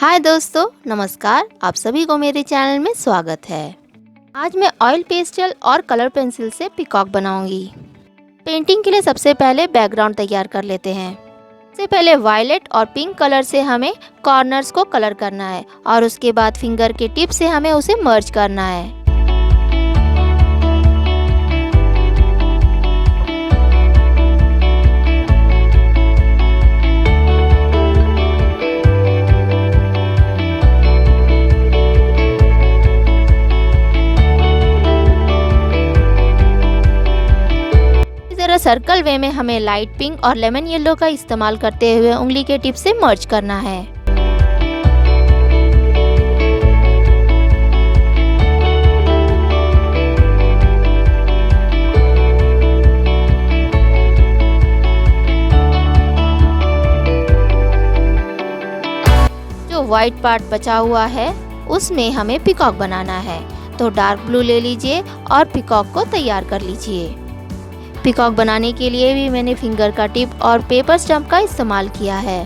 हाय दोस्तों, नमस्कार। आप सभी को मेरे चैनल में स्वागत है। आज मैं ऑयल पेस्टल और कलर पेंसिल से पिकॉक बनाऊंगी। पेंटिंग के लिए सबसे पहले बैकग्राउंड तैयार कर लेते हैं। सबसे पहले वायलेट और पिंक कलर से हमें कॉर्नर्स को कलर करना है और उसके बाद फिंगर के टिप से हमें उसे मर्ज करना है। सर्कल वे में हमें लाइट पिंक और लेमन येलो का इस्तेमाल करते हुए उंगली के टिप से मर्ज करना है। जो व्हाइट पार्ट बचा हुआ है उसमें हमें पिकॉक बनाना है, तो डार्क ब्लू ले लीजिए और पिकॉक को तैयार कर लीजिए। पिकॉक बनाने के लिए भी मैंने फिंगर का टिप और पेपर स्टम्प का इस्तेमाल किया है।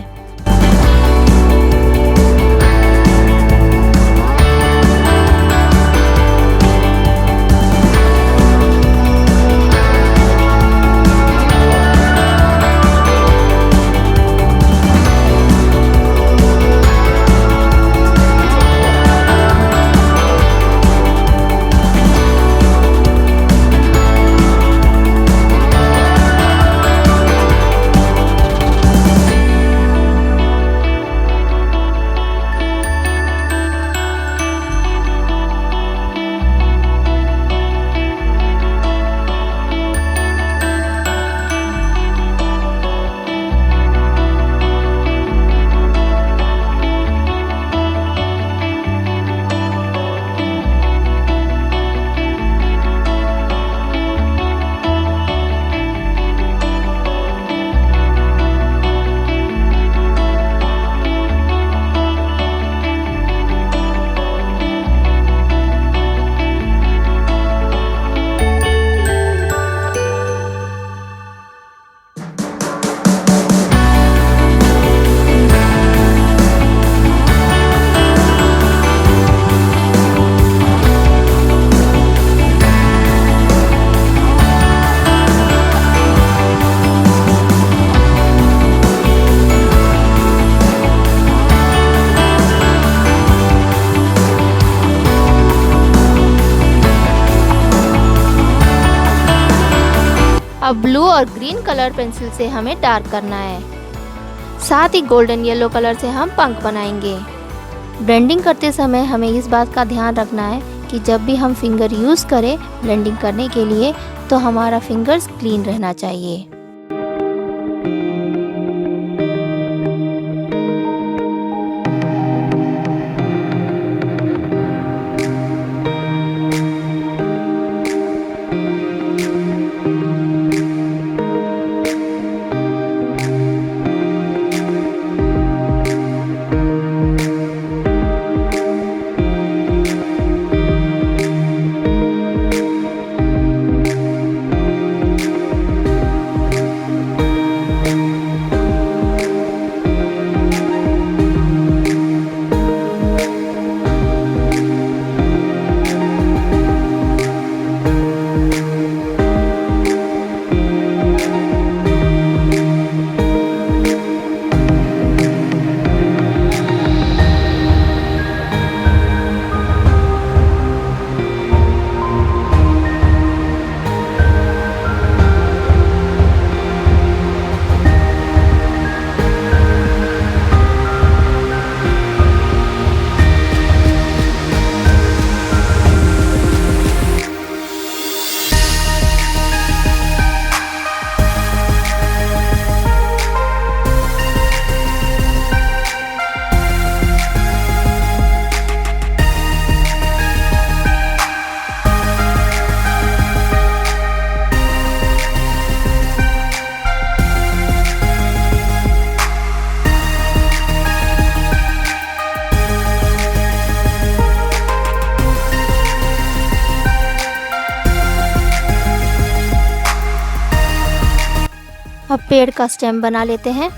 अब ब्लू और ग्रीन कलर पेंसिल से हमें डार्क करना है। साथ ही गोल्डन येलो कलर से हम पंख बनाएंगे। ब्लेंडिंग करते समय हमें इस बात का ध्यान रखना है कि जब भी हम फिंगर यूज़ करें ब्लेंडिंग करने के लिए, तो हमारा फिंगर्स क्लीन रहना चाहिए। अब पेड़ का स्टेम बना लेते हैं।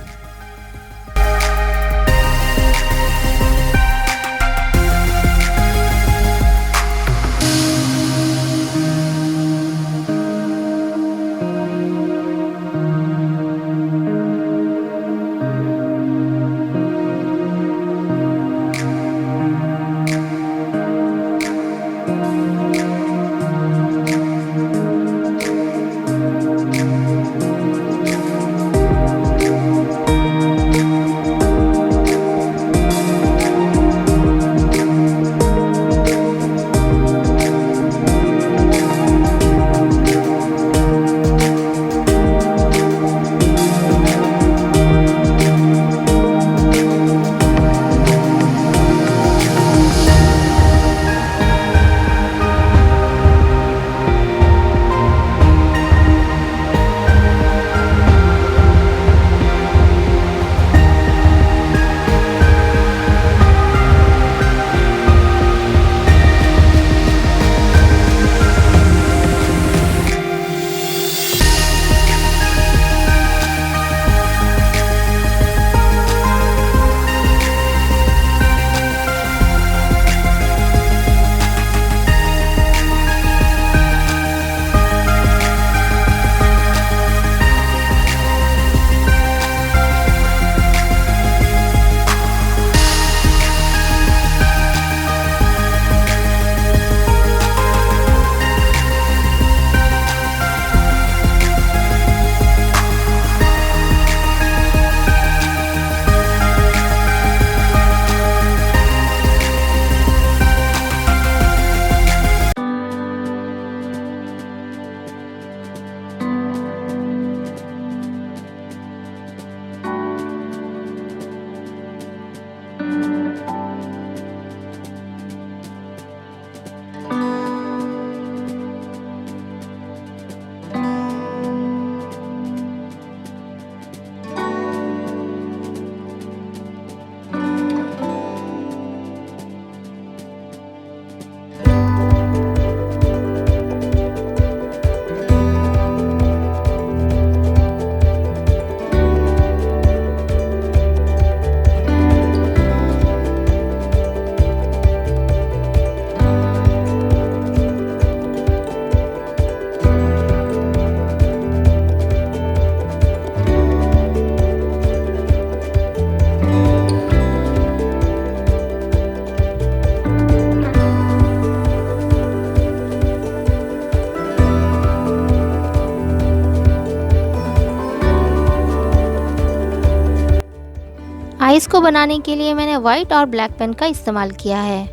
इसको बनाने के लिए मैंने वाइट और ब्लैक पेन का इस्तेमाल किया है।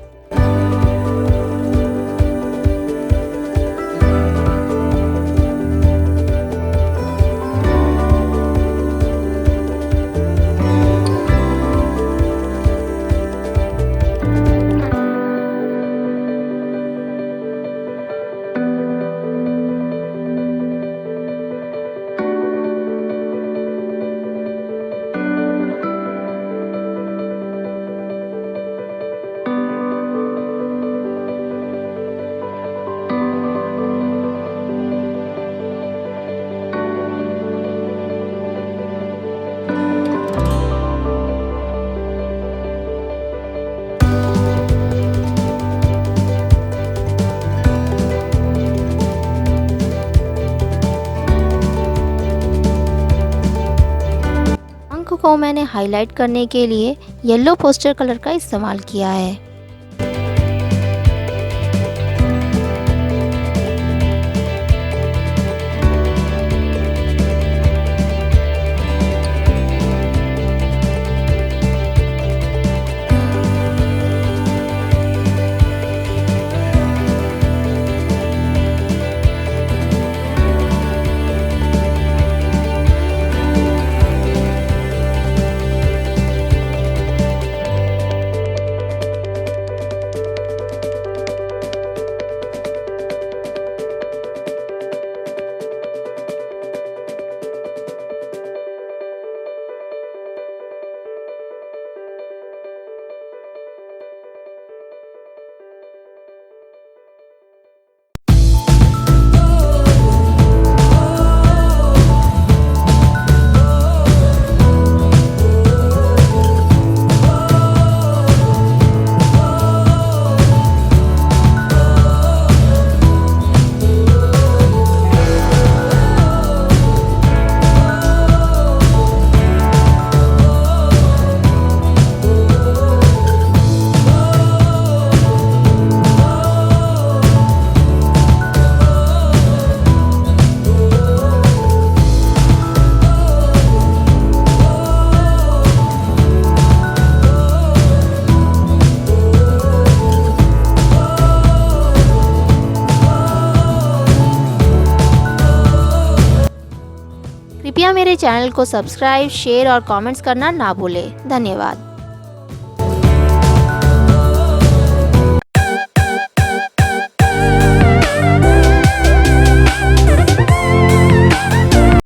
को मैंने हाईलाइट करने के लिए येलो पोस्टर कलर का इस्तेमाल किया है। कृपया मेरे चैनल को सब्सक्राइब, शेयर और कमेंट्स करना ना भूलें। धन्यवाद।